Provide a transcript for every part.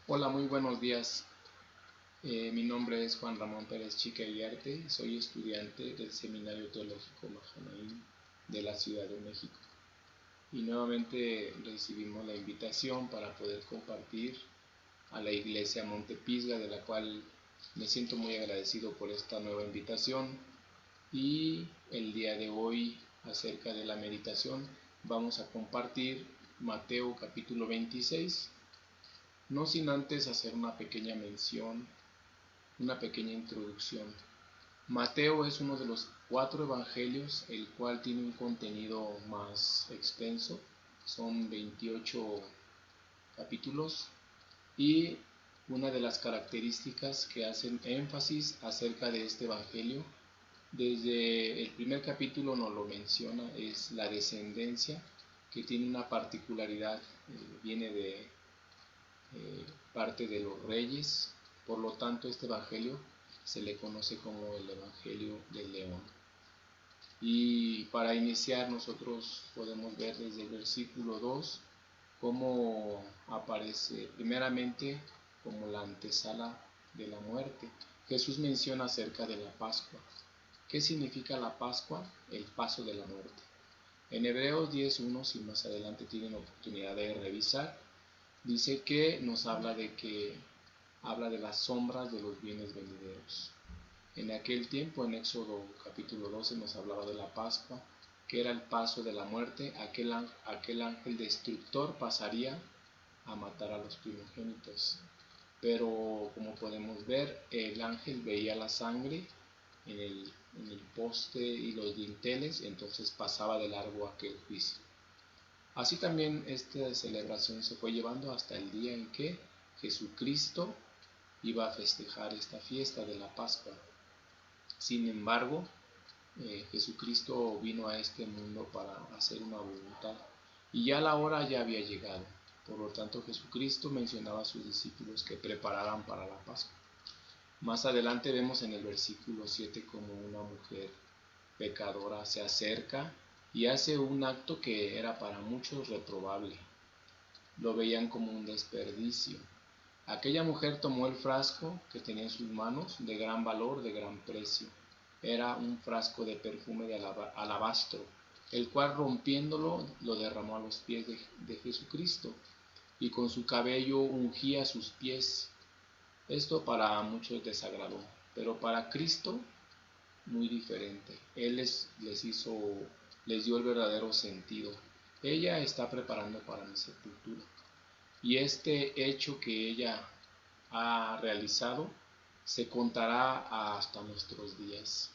Hola, muy buenos días. Mi nombre es Juan Ramón Pérez Chica Iriarte, soy estudiante del Seminario Teológico Mahanaim de la Ciudad de México. Y nuevamente recibimos la invitación para poder compartir a la Iglesia Montepisga, de la cual me siento muy agradecido por esta nueva invitación. Y el día de hoy, acerca de la meditación, vamos a compartir Mateo capítulo 26, no sin antes hacer una pequeña mención, una pequeña introducción. Mateo es uno de los 4 evangelios, el cual tiene un contenido más extenso, son 28 capítulos, y una de las características que hacen énfasis acerca de este evangelio, desde el primer capítulo nos lo menciona, es la descendencia, que tiene una particularidad, viene de parte de los reyes. Por lo tanto, este evangelio se le conoce como el Evangelio del León. Y para iniciar, nosotros podemos ver desde el versículo 2 cómo aparece primeramente como la antesala de la muerte. Jesús menciona acerca de la Pascua. ¿Qué significa la Pascua? El paso de la muerte. En Hebreos 10:1, si más adelante tienen oportunidad de revisar, dice que nos habla de las sombras de los bienes venideros. En aquel tiempo, en Éxodo capítulo 12, nos hablaba de la Pascua, que era el paso de la muerte. Aquel ángel destructor pasaría a matar a los primogénitos. Pero como podemos ver, el ángel veía la sangre en el poste y los dinteles, entonces pasaba de largo aquel juicio. Así también esta celebración se fue llevando hasta el día en que Jesucristo iba a festejar esta fiesta de la Pascua. Sin embargo, Jesucristo vino a este mundo para hacer una voluntad y ya la hora ya había llegado. Por lo tanto, Jesucristo mencionaba a sus discípulos que prepararan para la Pascua. Más adelante vemos en el versículo 7 como una mujer pecadora se acerca y hace un acto que era para muchos reprobable. Lo veían como un desperdicio. Aquella mujer tomó el frasco que tenía en sus manos, de gran valor, de gran precio. Era un frasco de perfume de alabastro, el cual rompiéndolo lo derramó a los pies de Jesucristo, y con su cabello ungía sus pies. Esto para muchos desagradó, pero para Cristo muy diferente. Él les dio el verdadero sentido. Ella está preparando para mi sepultura. Y este hecho que ella ha realizado se contará hasta nuestros días.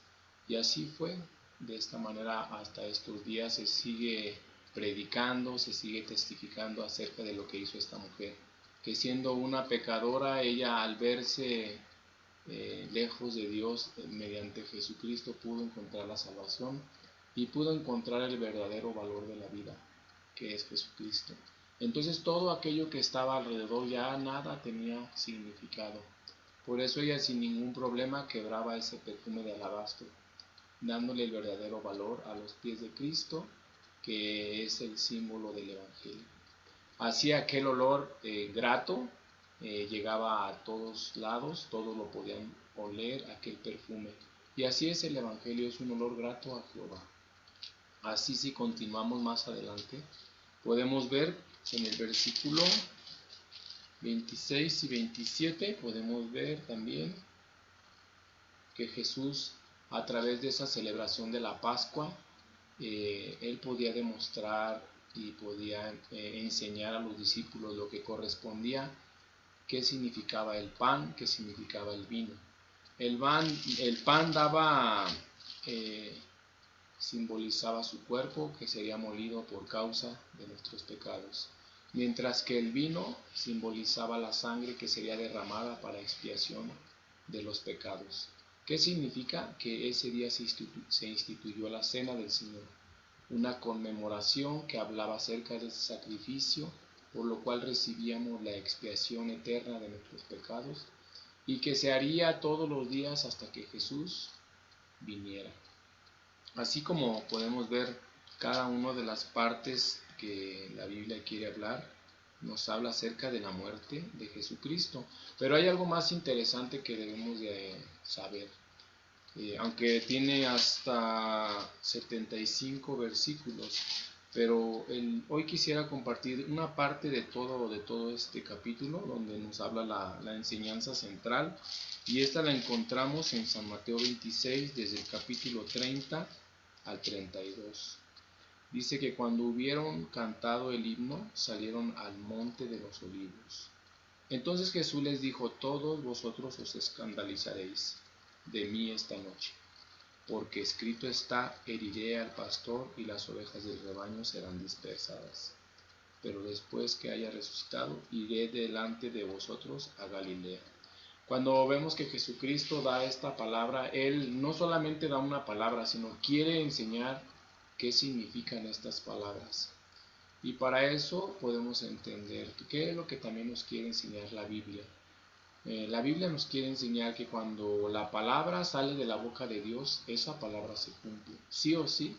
Y así fue, de esta manera hasta estos días se sigue predicando, se sigue testificando acerca de lo que hizo esta mujer, que siendo una pecadora, ella al verse lejos de Dios, mediante Jesucristo pudo encontrar la salvación y pudo encontrar el verdadero valor de la vida, que es Jesucristo. Entonces todo aquello que estaba alrededor ya nada tenía significado. Por eso ella sin ningún problema quebraba ese perfume de alabastro, dándole el verdadero valor a los pies de Cristo, que es el símbolo del Evangelio. Así aquel olor grato llegaba a todos lados, todos lo podían oler, aquel perfume. Y así es el Evangelio, es un olor grato a Jehová. Así si continuamos más adelante, podemos ver en el versículo 26 y 27, podemos ver también que Jesús, a través de esa celebración de la Pascua, él podía demostrar y podía enseñar a los discípulos lo que correspondía, qué significaba el pan, qué significaba el vino. El pan simbolizaba su cuerpo que sería molido por causa de nuestros pecados, mientras que el vino simbolizaba la sangre que sería derramada para expiación de los pecados. ¿Qué significa? Que ese día se instituyó la Cena del Señor, una conmemoración que hablaba acerca de ese sacrificio, por lo cual recibíamos la expiación eterna de nuestros pecados, y que se haría todos los días hasta que Jesús viniera. Así como podemos ver cada una de las partes que la Biblia quiere hablar, nos habla acerca de la muerte de Jesucristo. Pero hay algo más interesante que debemos de saber. Aunque tiene hasta 75 versículos, pero hoy quisiera compartir una parte de todo este capítulo donde nos habla la enseñanza central, y esta la encontramos en San Mateo 26 desde el capítulo 30 al 32. Dice que cuando hubieron cantado el himno, salieron al monte de los olivos. Entonces Jesús les dijo: todos vosotros os escandalizaréis de mí esta noche, porque escrito está: heriré al pastor y las ovejas del rebaño serán dispersadas. Pero después que haya resucitado, iré delante de vosotros a Galilea. Cuando vemos que Jesucristo da esta palabra, Él no solamente da una palabra, sino quiere enseñar qué significan estas palabras. Y para eso podemos entender qué es lo que también nos quiere enseñar la Biblia. La Biblia nos quiere enseñar que cuando la palabra sale de la boca de Dios, esa palabra se cumple. Sí o sí,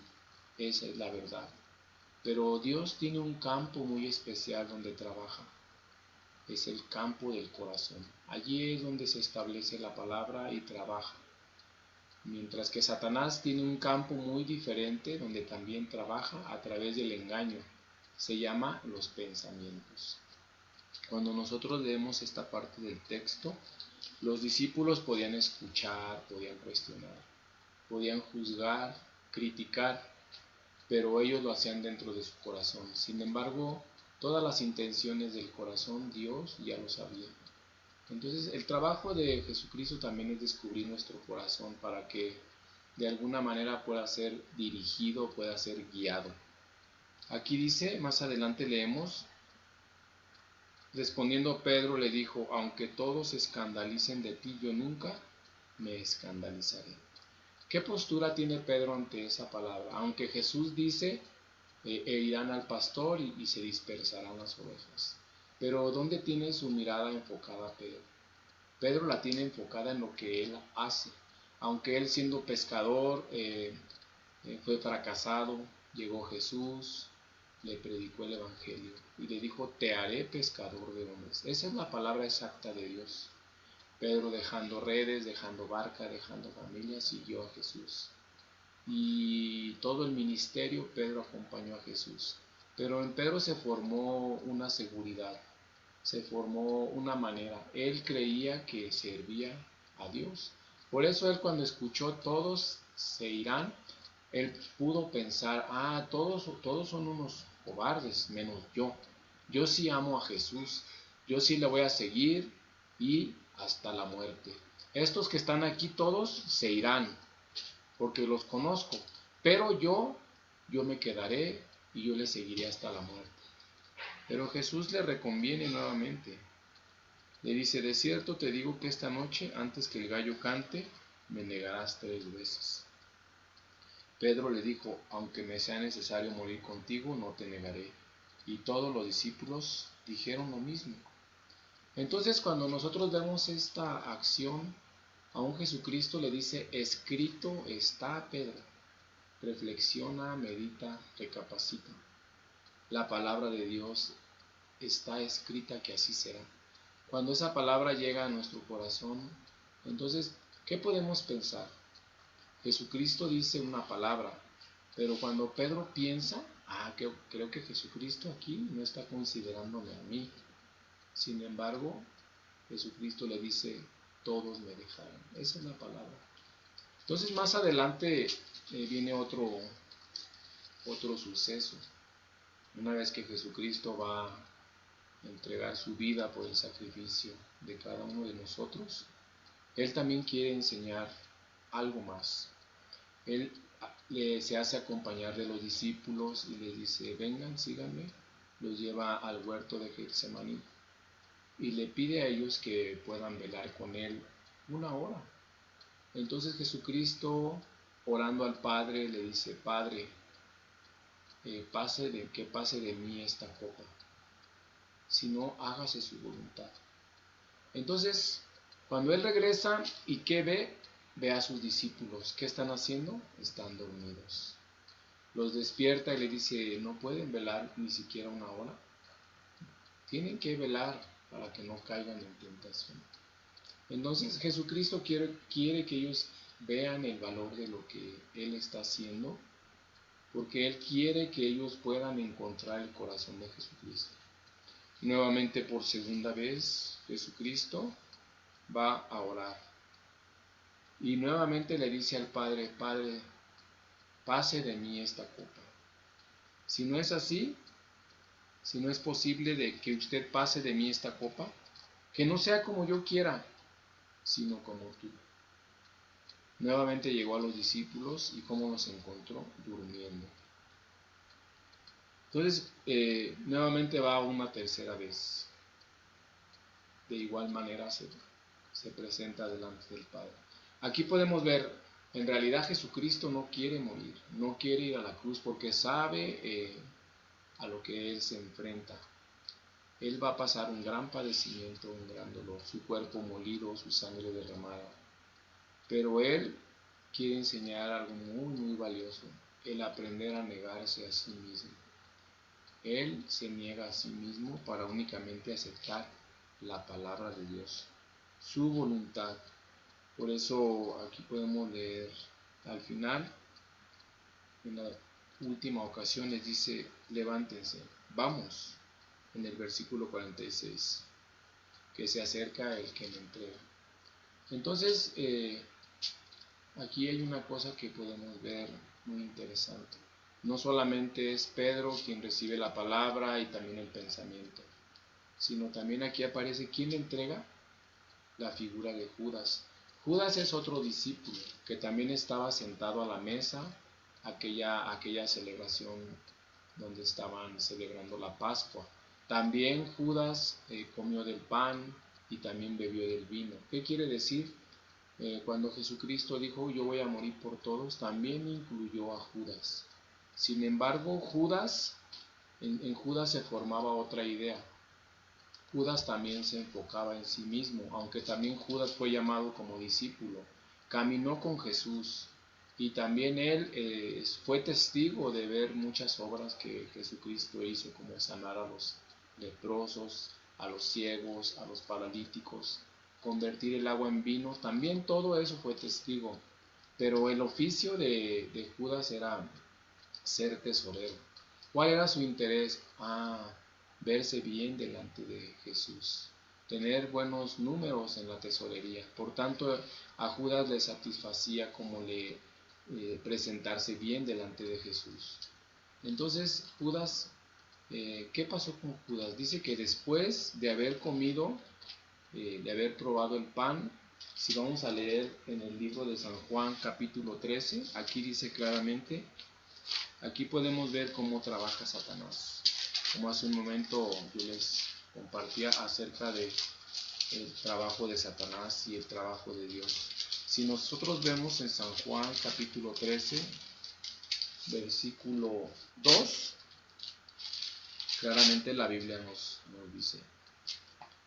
esa es la verdad. Pero Dios tiene un campo muy especial donde trabaja. Es el campo del corazón. Allí es donde se establece la palabra y trabaja. Mientras que Satanás tiene un campo muy diferente donde también trabaja a través del engaño. Se llama los pensamientos. Cuando nosotros leemos esta parte del texto, los discípulos podían escuchar, podían cuestionar, podían juzgar, criticar, pero ellos lo hacían dentro de su corazón. Sin embargo, todas las intenciones del corazón Dios ya lo sabía. Entonces, el trabajo de Jesucristo también es descubrir nuestro corazón para que de alguna manera pueda ser dirigido, pueda ser guiado. Aquí dice, más adelante leemos: respondiendo Pedro le dijo: aunque todos se escandalicen de ti, yo nunca me escandalizaré. ¿Qué postura tiene Pedro ante esa palabra? Aunque Jesús dice, herirán al pastor y se dispersarán las ovejas. Pero ¿dónde tiene su mirada enfocada Pedro? Pedro la tiene enfocada en lo que él hace. Aunque él, siendo pescador, fue fracasado, llegó Jesús, le predicó el evangelio y le dijo: te haré pescador de hombres. Esa es la palabra exacta de Dios. Pedro, dejando redes, dejando barca, dejando familia, siguió a Jesús. Y todo el ministerio Pedro acompañó a Jesús. Pero en Pedro se formó una seguridad, se formó una manera. Él creía que servía a Dios. Por eso él, cuando escuchó todos se irán, él pudo pensar: todos son unos cobardes, menos yo. Yo sí amo a Jesús, yo sí le voy a seguir y hasta la muerte. Estos que están aquí todos se irán, porque los conozco, pero yo me quedaré y yo le seguiré hasta la muerte. Pero Jesús le reconviene nuevamente. Le dice: de cierto te digo que esta noche, antes que el gallo cante, me negarás 3 veces. Pedro le dijo: aunque me sea necesario morir contigo, no te negaré. Y todos los discípulos dijeron lo mismo. Entonces, cuando nosotros vemos esta acción, a un Jesucristo le dice: escrito está, Pedro. Reflexiona, medita, recapacita. La palabra de Dios está escrita que así será. Cuando esa palabra llega a nuestro corazón, entonces, ¿qué podemos pensar? Jesucristo dice una palabra, pero cuando Pedro piensa: creo que Jesucristo aquí no está considerándome a mí. Sin embargo, Jesucristo le dice: todos me dejaron. Esa es la palabra. Entonces, más adelante viene otro suceso. Una vez que Jesucristo va a entregar su vida por el sacrificio de cada uno de nosotros, Él también quiere enseñar algo más. Él se hace acompañar de los discípulos y les dice: vengan, síganme. Los lleva al huerto de Getsemaní y le pide a ellos que puedan velar con Él 1 hora. Entonces Jesucristo, orando al Padre, le dice: Padre, que pase de mí esta copa, si no, hágase su voluntad. Entonces, cuando Él regresa, ¿y qué ve? Ve a sus discípulos. ¿Qué están haciendo? Están dormidos. Los despierta y le dice: ¿no pueden velar ni siquiera 1 hora? Tienen que velar para que no caigan en tentación. Entonces Jesucristo quiere que ellos vean el valor de lo que Él está haciendo, porque Él quiere que ellos puedan encontrar el corazón de Jesucristo. Nuevamente, por segunda vez, Jesucristo va a orar. Y nuevamente le dice al Padre: Padre, pase de mí esta copa. Si no es así, si no es posible de que usted pase de mí esta copa, que no sea como yo quiera, sino como tú. Nuevamente llegó a los discípulos y ¿cómo los encontró? Durmiendo. Entonces, nuevamente va una tercera vez. De igual manera se presenta delante del Padre. Aquí podemos ver, en realidad Jesucristo no quiere morir, no quiere ir a la cruz porque sabe a lo que Él se enfrenta. Él va a pasar un gran padecimiento, un gran dolor, su cuerpo molido, su sangre derramada. Pero Él quiere enseñar algo muy, muy valioso, el aprender a negarse a sí mismo. Él se niega a sí mismo para únicamente aceptar la palabra de Dios, su voluntad. Por eso aquí podemos leer al final, en la última ocasión les dice: levántense, vamos, en el versículo 46, que se acerca el que me entrega. Entonces, aquí hay una cosa que podemos ver muy interesante. No solamente es Pedro quien recibe la palabra y también el pensamiento, sino también aquí aparece ¿quién le entrega? La figura de Judas. Judas es otro discípulo que también estaba sentado a la mesa, aquella celebración donde estaban celebrando la Pascua. También Judas comió del pan y también bebió del vino. ¿Qué quiere decir? Cuando Jesucristo dijo yo voy a morir por todos, también incluyó a Judas. Sin embargo, en Judas se formaba otra idea. Judas también se enfocaba en sí mismo, aunque también Judas fue llamado como discípulo. Caminó con Jesús y también él fue testigo de ver muchas obras que Jesucristo hizo, como sanar a los leprosos, a los ciegos, a los paralíticos, convertir el agua en vino. También todo eso fue testigo. Pero el oficio de Judas era ser tesorero. ¿Cuál era su interés? Verse bien delante de Jesús, tener buenos números en la tesorería. Por tanto, a Judas le satisfacía como presentarse bien delante de Jesús. Entonces, Judas, ¿qué pasó con Judas? Dice que después de haber comido, de haber probado el pan, si vamos a leer en el libro de San Juan capítulo 13, aquí dice claramente, aquí podemos ver cómo trabaja Satanás. Como hace un momento yo les compartía acerca del trabajo de Satanás y el trabajo de Dios. Si nosotros vemos en San Juan capítulo 13, versículo 2, claramente la Biblia nos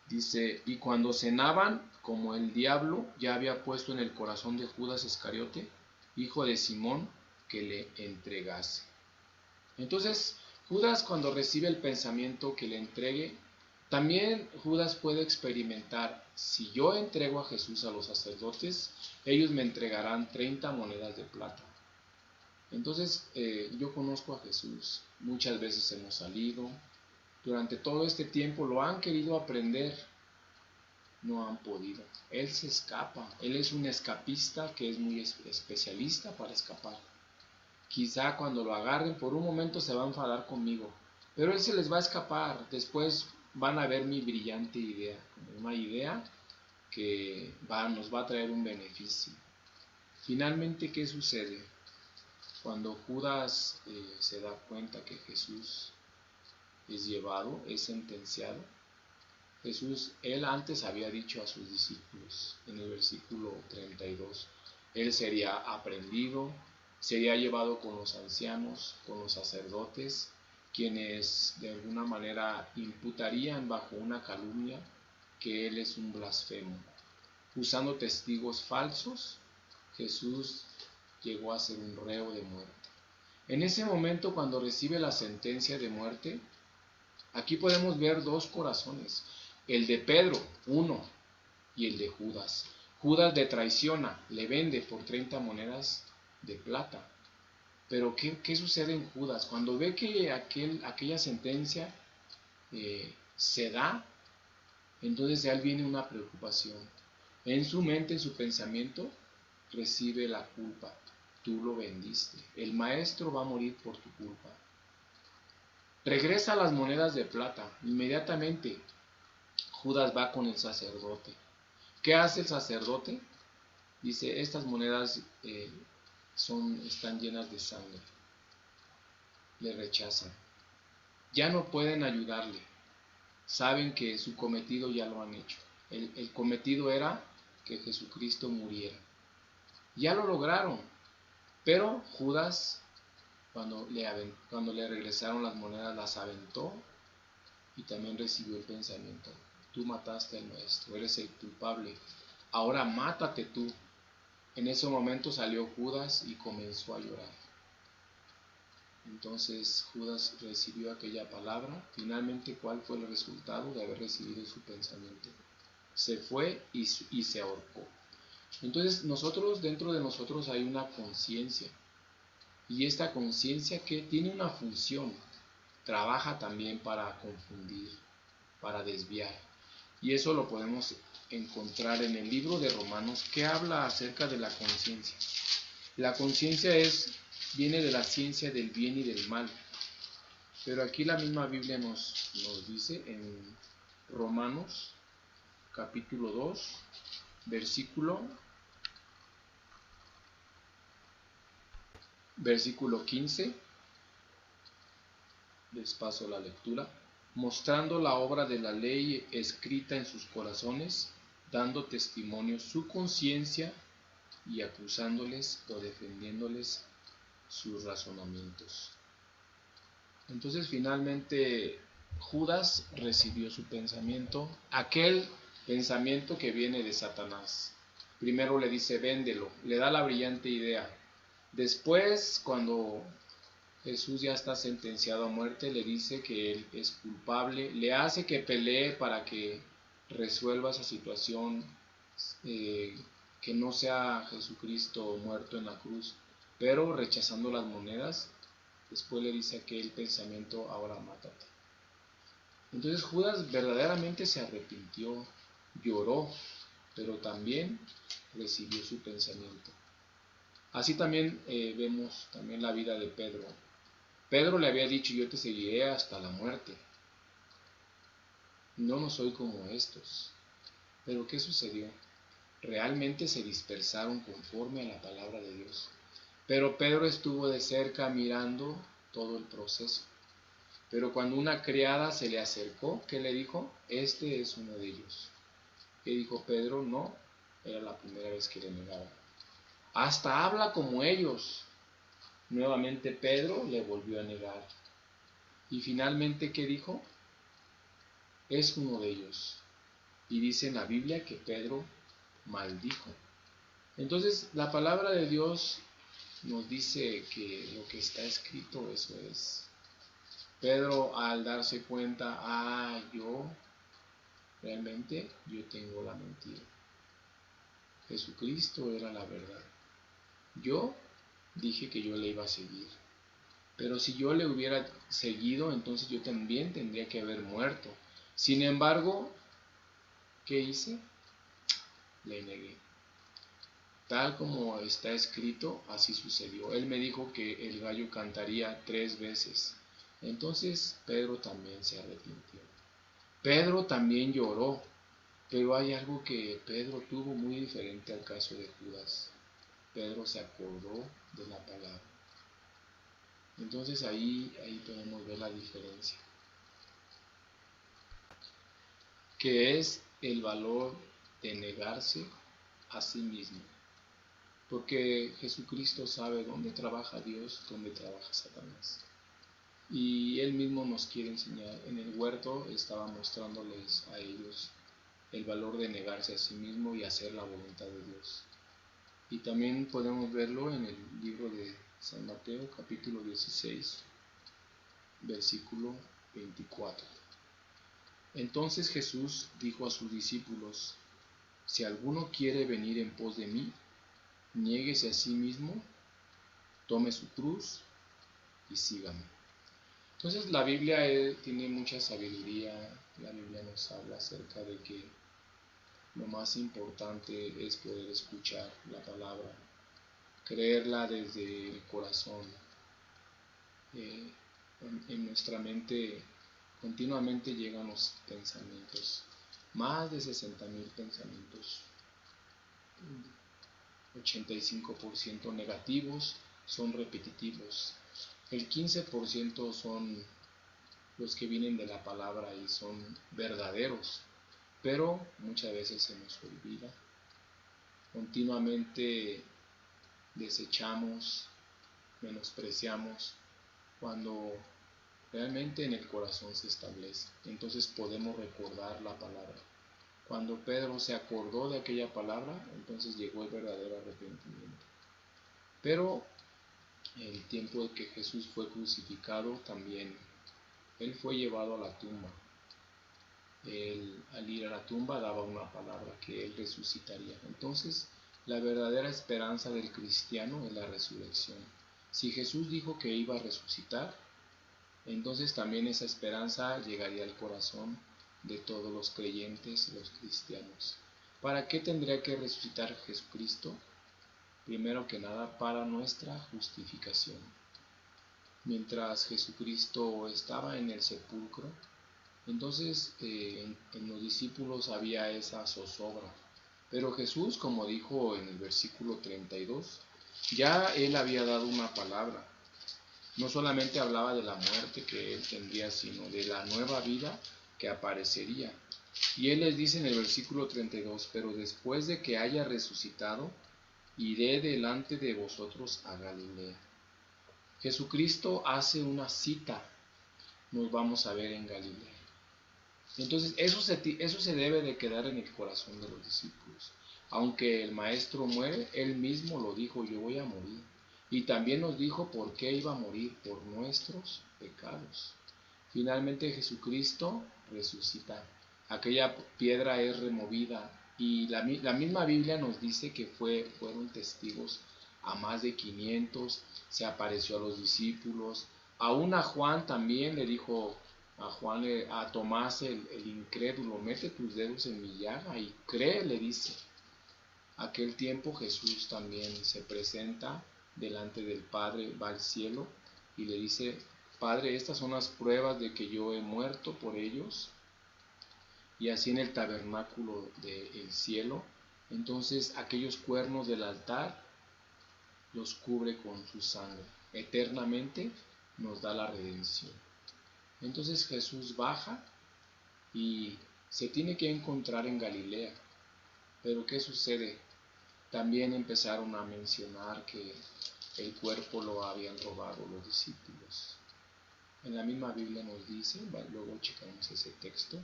dice, y cuando cenaban, como el diablo ya había puesto en el corazón de Judas Iscariote, hijo de Simón, que le entregase. Entonces, Judas, cuando recibe el pensamiento que le entregue, también Judas puede experimentar: si yo entrego a Jesús a los sacerdotes, ellos me entregarán 30 monedas de plata. Entonces, yo conozco a Jesús, muchas veces hemos salido, durante todo este tiempo lo han querido aprender, no han podido. Él se escapa, él es un escapista que es muy especialista para escapar. Quizá cuando lo agarren por un momento se va a enfadar conmigo, pero él se les va a escapar. Después van a ver mi brillante idea, como una idea que nos va a traer un beneficio. Finalmente, ¿qué sucede? Cuando Judas se da cuenta que Jesús es llevado, es sentenciado, él antes había dicho a sus discípulos en el versículo 32, él sería aprehendido, sería llevado con los ancianos, con los sacerdotes, quienes de alguna manera imputarían bajo una calumnia que él es un blasfemo. Usando testigos falsos, Jesús llegó a ser un reo de muerte. En ese momento, cuando recibe la sentencia de muerte, Aquí podemos ver dos corazones, el de Pedro, uno, y el de Judas. Judas le traiciona, le vende por 30 monedas de plata. Pero ¿qué sucede en Judas? Cuando ve que aquella sentencia se da, entonces de él viene una preocupación. En su mente, en su pensamiento, recibe la culpa. Tú lo vendiste. El maestro va a morir por tu culpa. Regresa las monedas de plata. Inmediatamente Judas va con el sacerdote. ¿Qué hace el sacerdote? Dice, estas monedas están llenas de sangre. Le rechazan. Ya no pueden ayudarle. Saben que su cometido ya lo han hecho. El cometido era que Jesucristo muriera. Ya lo lograron. Pero Judas, cuando le regresaron las monedas, las aventó y también recibió el pensamiento. Tú mataste al maestro, eres el culpable. Ahora mátate tú. En ese momento salió Judas y comenzó a llorar. Entonces Judas recibió aquella palabra. Finalmente, ¿cuál fue el resultado de haber recibido su pensamiento? Se fue y se ahorcó. Entonces dentro de nosotros hay una conciencia. Y esta conciencia que tiene una función, trabaja también para confundir, para desviar. Y eso lo podemos encontrar en el libro de Romanos, que habla acerca de la conciencia. La conciencia viene de la ciencia del bien y del mal. Pero aquí la misma Biblia nos dice en Romanos capítulo 2, versículo 15, les paso la lectura, mostrando la obra de la ley escrita en sus corazones, dando testimonio su conciencia y acusándoles o defendiéndoles sus razonamientos. Entonces finalmente Judas recibió su pensamiento, aquel pensamiento que viene de Satanás. Primero le dice, véndelo, le da la brillante idea. Después, cuando Jesús ya está sentenciado a muerte, le dice que él es culpable, le hace que pelee para que resuelva esa situación, que no sea Jesucristo muerto en la cruz, pero rechazando las monedas. Después le dice aquel pensamiento, ahora mátate. Entonces Judas verdaderamente se arrepintió, lloró, pero también recibió su pensamiento. Así también vemos también la vida de Pedro. Pedro le había dicho, yo te seguiré hasta la muerte. No soy como estos. Pero ¿qué sucedió? Realmente se dispersaron conforme a la palabra de Dios. Pero Pedro estuvo de cerca mirando todo el proceso. Pero cuando una criada se le acercó, ¿qué le dijo? Este es uno de ellos. ¿Qué dijo Pedro? No, era la primera vez que le negaba. Hasta habla como ellos. Nuevamente Pedro le volvió a negar. Y finalmente, ¿qué dijo? Es uno de ellos. Y dice en la Biblia que Pedro maldijo. Entonces, la palabra de Dios nos dice que lo que está escrito, eso es. Pedro, al darse cuenta, realmente yo tengo la mentira. Jesucristo era la verdad. Yo dije que yo le iba a seguir. Pero si yo le hubiera seguido, entonces yo también tendría que haber muerto. Sin embargo, ¿qué hice? Le negué. Tal como está escrito, así sucedió. Él me dijo que el gallo cantaría 3 veces. Entonces Pedro también se arrepintió. Pedro también lloró, pero hay algo que Pedro tuvo muy diferente al caso de Judas. Pedro se acordó de la palabra. Entonces ahí podemos ver la diferencia, que es el valor de negarse a sí mismo. Porque Jesucristo sabe dónde trabaja Dios, dónde trabaja Satanás. Y Él mismo nos quiere enseñar. En el huerto estaba mostrándoles a ellos el valor de negarse a sí mismo y hacer la voluntad de Dios. Y también podemos verlo en el libro de San Mateo, capítulo 16, versículo 24. Entonces Jesús dijo a sus discípulos: si alguno quiere venir en pos de mí, niéguese a sí mismo, tome su cruz y sígame. Entonces la Biblia tiene mucha sabiduría. La Biblia nos habla acerca de que lo más importante es poder escuchar la palabra, creerla desde el corazón. En nuestra mente continuamente llegan los pensamientos, más de 60,000 pensamientos, 85% negativos, son repetitivos. El 15% son los que vienen de la palabra y son verdaderos, pero muchas veces se nos olvida. Continuamente desechamos, menospreciamos cuando realmente en el corazón se establece. Entonces podemos recordar la palabra. Cuando Pedro se acordó de aquella palabra, entonces llegó el verdadero arrepentimiento. Pero el tiempo en que Jesús fue crucificado también, Él fue llevado a la tumba. Él, al ir a la tumba, daba una palabra, que Él resucitaría. Entonces, la verdadera esperanza del cristiano es la resurrección. Si Jesús dijo que iba a resucitar, entonces también esa esperanza llegaría al corazón de todos los creyentes, los cristianos. ¿Para qué tendría que resucitar Jesucristo? Primero que nada, para nuestra justificación. Mientras Jesucristo estaba en el sepulcro, entonces en los discípulos había esa zozobra. Pero Jesús, como dijo en el versículo 32, ya Él había dado una palabra. No solamente hablaba de la muerte que Él tendría, sino de la nueva vida que aparecería. Y Él les dice en el versículo 32, pero después de que haya resucitado, iré delante de vosotros a Galilea. Jesucristo hace una cita, nos vamos a ver en Galilea. Entonces eso se debe de quedar en el corazón de los discípulos. Aunque el maestro muere, Él mismo lo dijo: yo voy a morir. Y también nos dijo por qué iba a morir: por nuestros pecados. Finalmente Jesucristo resucita. Aquella piedra es removida y la misma Biblia nos dice que fueron testigos a más de 500, se apareció a los discípulos, aún a Juan también le dijo, a Tomás el incrédulo: mete tus dedos en mi llaga y cree, le dice. Aquel tiempo Jesús también se presenta delante del Padre, va al cielo y le dice: Padre, estas son las pruebas de que yo he muerto por ellos. Y así en el tabernáculo del cielo, entonces aquellos cuernos del altar los cubre con su sangre. Eternamente nos da la redención. Entonces Jesús baja y se tiene que encontrar en Galilea. Pero ¿qué sucede? También empezaron a mencionar que el cuerpo lo habían robado los discípulos. En la misma Biblia nos dice, luego checamos ese texto,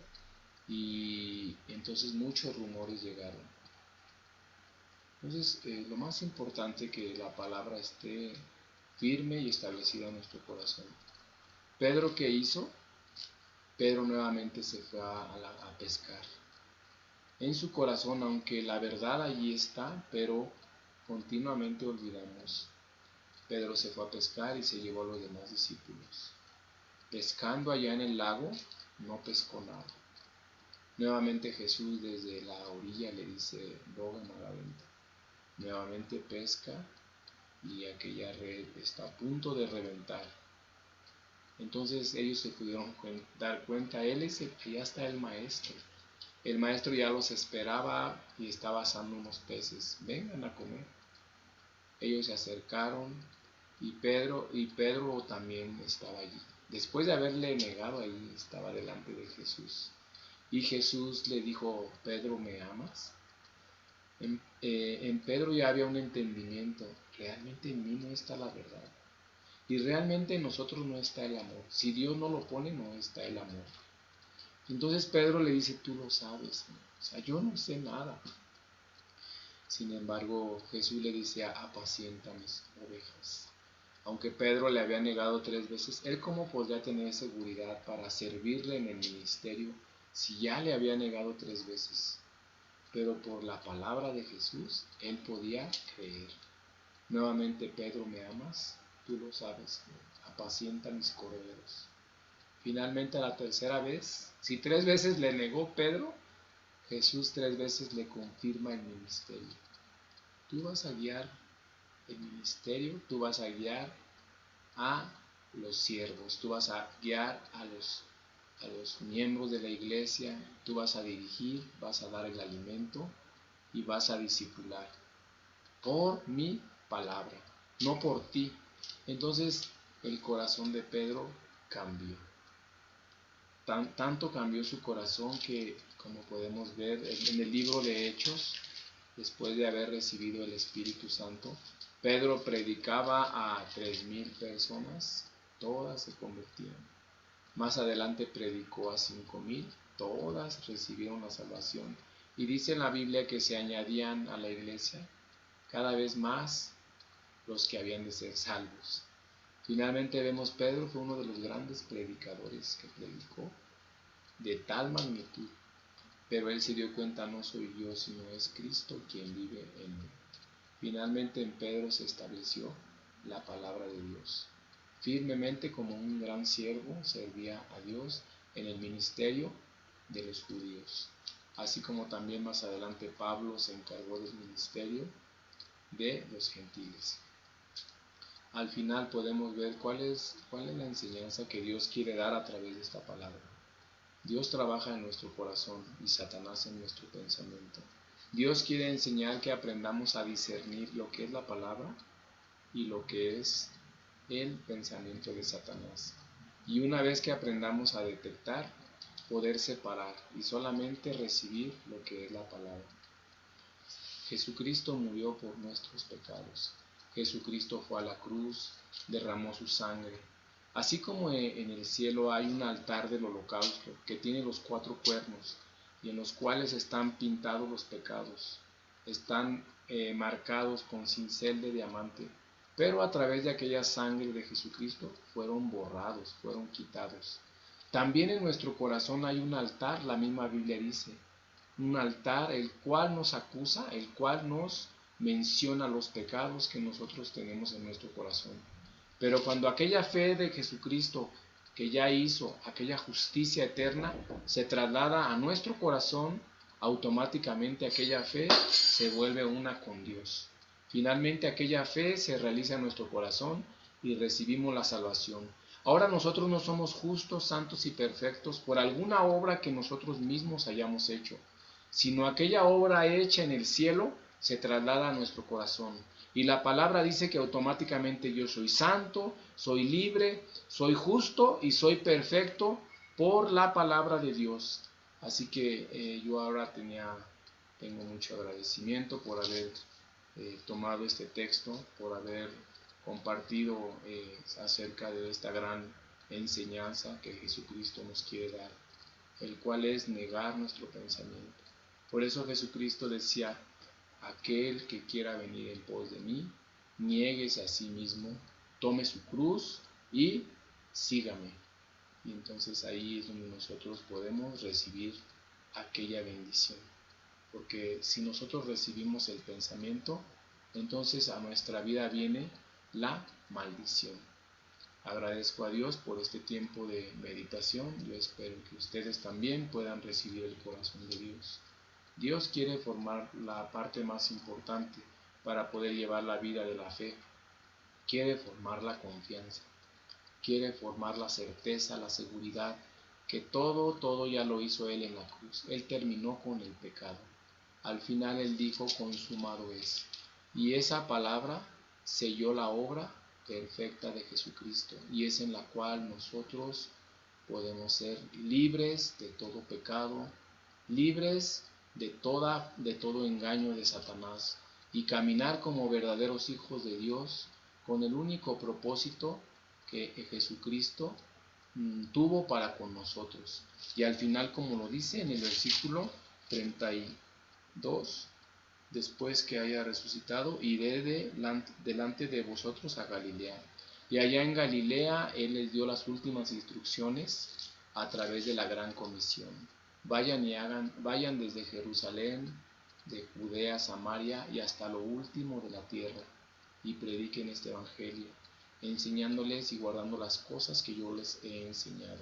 y entonces muchos rumores llegaron. Entonces lo más importante es que la palabra esté firme y establecida en nuestro corazón. Pedro, ¿qué hizo? Pedro nuevamente se fue a pescar. En su corazón, aunque la verdad allí está, pero continuamente olvidamos. Pedro se fue a pescar y se llevó a los demás discípulos. Pescando allá en el lago, no pescó nada. Nuevamente Jesús desde la orilla le dice: boga maraventa. Nuevamente pesca y aquella red está a punto de reventar. Entonces ellos se pudieron dar cuenta: ya está el maestro. El maestro ya los esperaba y estaba asando unos peces. Vengan a comer. Ellos se acercaron y Pedro también estaba allí. Después de haberle negado, ahí estaba delante de Jesús. Y Jesús le dijo: Pedro, ¿me amas? En Pedro ya había un entendimiento: realmente en mí no está la verdad. Y realmente en nosotros no está el amor. Si Dios no lo pone, no está el amor. Entonces Pedro le dice: tú lo sabes, o sea, yo no sé nada. Sin embargo, Jesús le dice: apacienta mis ovejas. Aunque Pedro le había negado 3 veces, él cómo podría tener seguridad para servirle en el ministerio si ya le había negado 3 veces? Pero por la palabra de Jesús, él podía creer. Nuevamente: Pedro, ¿me amas? Tú lo sabes, apacienta mis corderos. Finalmente, a la tercera vez, si 3 veces le negó Pedro, Jesús 3 veces le confirma el ministerio. Tú vas a guiar el ministerio, tú vas a guiar a los siervos, tú vas a guiar a los miembros de la iglesia, tú vas a dirigir, vas a dar el alimento y vas a discipular por mi palabra, no por ti. Entonces el corazón de Pedro cambió. Tanto cambió su corazón que, como podemos ver en el libro de Hechos, después de haber recibido el Espíritu Santo, Pedro predicaba a 3,000 personas, todas se convertían. Más adelante predicó a 5,000, todas recibieron la salvación. Y dice en la Biblia que se añadían a la iglesia cada vez más los que habían de ser salvos. Finalmente vemos, Pedro fue uno de los grandes predicadores que predicó de tal magnitud, pero él se dio cuenta: no soy yo, sino es Cristo quien vive en mí. Finalmente en Pedro se estableció la palabra de Dios. Firmemente, como un gran siervo, servía a Dios en el ministerio de los judíos, así como también más adelante Pablo se encargó del ministerio de los gentiles. Al final podemos ver cuál es la enseñanza que Dios quiere dar a través de esta palabra. Dios trabaja en nuestro corazón y Satanás en nuestro pensamiento. Dios quiere enseñar que aprendamos a discernir lo que es la palabra y lo que es el pensamiento de Satanás. Y una vez que aprendamos a detectar, poder separar y solamente recibir lo que es la palabra. Jesucristo murió por nuestros pecados. Jesucristo fue a la cruz, derramó su sangre. Así como en el cielo hay un altar del holocausto que tiene los 4 cuernos y en los cuales están pintados los pecados, están marcados con cincel de diamante, pero a través de aquella sangre de Jesucristo fueron borrados, fueron quitados. También en nuestro corazón hay un altar, la misma Biblia dice, un altar el cual nos acusa, el cual nos menciona los pecados que nosotros tenemos en nuestro corazón. Pero cuando aquella fe de Jesucristo que ya hizo, aquella justicia eterna, se traslada a nuestro corazón, automáticamente aquella fe se vuelve una con Dios. Finalmente aquella fe se realiza en nuestro corazón y recibimos la salvación. Ahora nosotros no somos justos, santos y perfectos por alguna obra que nosotros mismos hayamos hecho, sino aquella obra hecha en el cielo se traslada a nuestro corazón. Y la palabra dice que automáticamente yo soy santo, soy libre, soy justo y soy perfecto por la palabra de Dios. Así que yo ahora tengo mucho agradecimiento por haber tomado este texto, por haber compartido acerca de esta gran enseñanza que Jesucristo nos quiere dar, el cual es negar nuestro pensamiento. Por eso Jesucristo decía: aquel que quiera venir en pos de mí, niéguese a sí mismo, tome su cruz y sígame. Y entonces ahí es donde nosotros podemos recibir aquella bendición. Porque si nosotros recibimos el pensamiento, entonces a nuestra vida viene la maldición. Agradezco a Dios por este tiempo de meditación. Yo espero que ustedes también puedan recibir el corazón de Dios. Dios quiere formar la parte más importante para poder llevar la vida de la fe. Quiere formar la confianza. Quiere formar la certeza, la seguridad, que todo ya lo hizo Él en la cruz. Él terminó con el pecado. Al final Él dijo: consumado es. Y esa palabra selló la obra perfecta de Jesucristo, y es en la cual nosotros podemos ser libres de todo pecado, libres de todo engaño de Satanás, y caminar como verdaderos hijos de Dios con el único propósito que Jesucristo tuvo para con nosotros. Y al final, como lo dice en el versículo 32, después que haya resucitado, iré delante de vosotros a Galilea. Y allá en Galilea Él les dio las últimas instrucciones a través de la gran comisión. vayan desde Jerusalén, de Judea, Samaria y hasta lo último de la tierra, y prediquen este evangelio, enseñándoles y guardando las cosas que yo les he enseñado.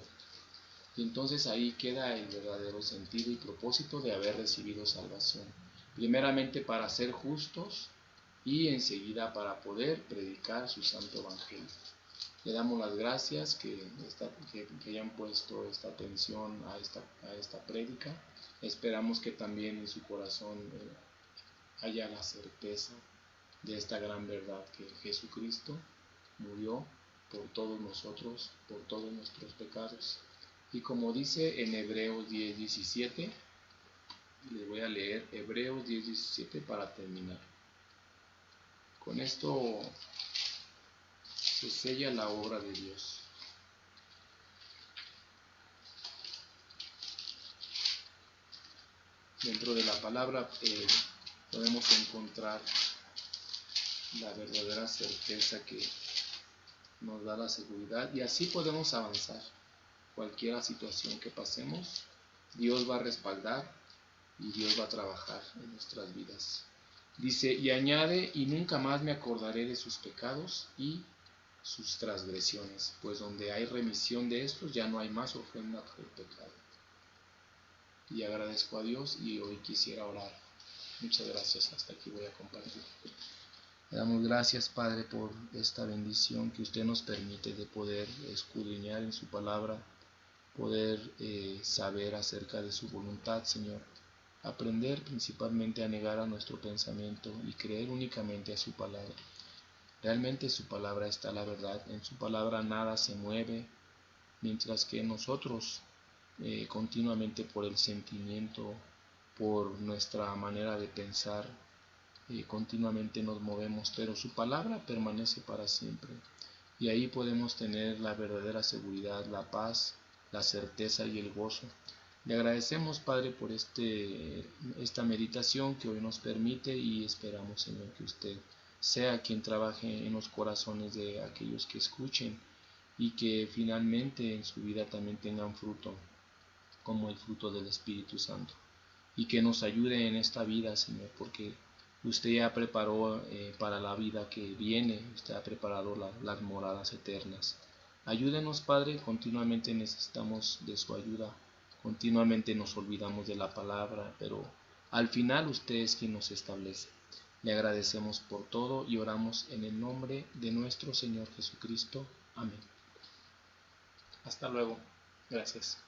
Y entonces ahí queda el verdadero sentido y propósito de haber recibido salvación. Primeramente para ser justos y enseguida para poder predicar su santo evangelio. Le damos las gracias que hayan puesto esta atención a esta prédica. Esperamos que también en su corazón haya la certeza de esta gran verdad, que Jesucristo murió por todos nosotros, por todos nuestros pecados. Y como dice en Hebreos 10:17, les voy a leer Hebreos 10:17 para terminar. Con esto se sella la obra de Dios. Dentro de la palabra podemos encontrar la verdadera certeza que nos da la seguridad, y así podemos avanzar. Cualquier situación que pasemos, Dios va a respaldar y Dios va a trabajar en nuestras vidas. Dice, y añade, y nunca más me acordaré de sus pecados y sus transgresiones, pues donde hay remisión de estos ya no hay más ofrenda por el pecado. Y agradezco a Dios y hoy quisiera orar. Muchas gracias, hasta aquí voy a compartir. Le damos gracias, Padre, por esta bendición que usted nos permite de poder escudriñar en su palabra, poder saber acerca de su voluntad, Señor. Aprender principalmente a negar a nuestro pensamiento y creer únicamente a su palabra. Realmente en su palabra está la verdad, en su palabra nada se mueve, mientras que nosotros continuamente por el sentimiento, por nuestra manera de pensar, continuamente nos movemos, pero su palabra permanece para siempre. Y ahí podemos tener la verdadera seguridad, la paz, la certeza y el gozo. Le agradecemos, Padre, por esta meditación que hoy nos permite, y esperamos, Señor, que usted sea quien trabaje en los corazones de aquellos que escuchen y que finalmente en su vida también tengan fruto, como el fruto del Espíritu Santo. Y que nos ayude en esta vida, Señor, porque usted ya preparó para la vida que viene, usted ha preparado las moradas eternas. Ayúdenos, Padre, continuamente necesitamos de su ayuda, continuamente nos olvidamos de la palabra, pero al final usted es quien nos establece. Le agradecemos por todo y oramos en el nombre de nuestro Señor Jesucristo. Amén. Hasta luego. Gracias.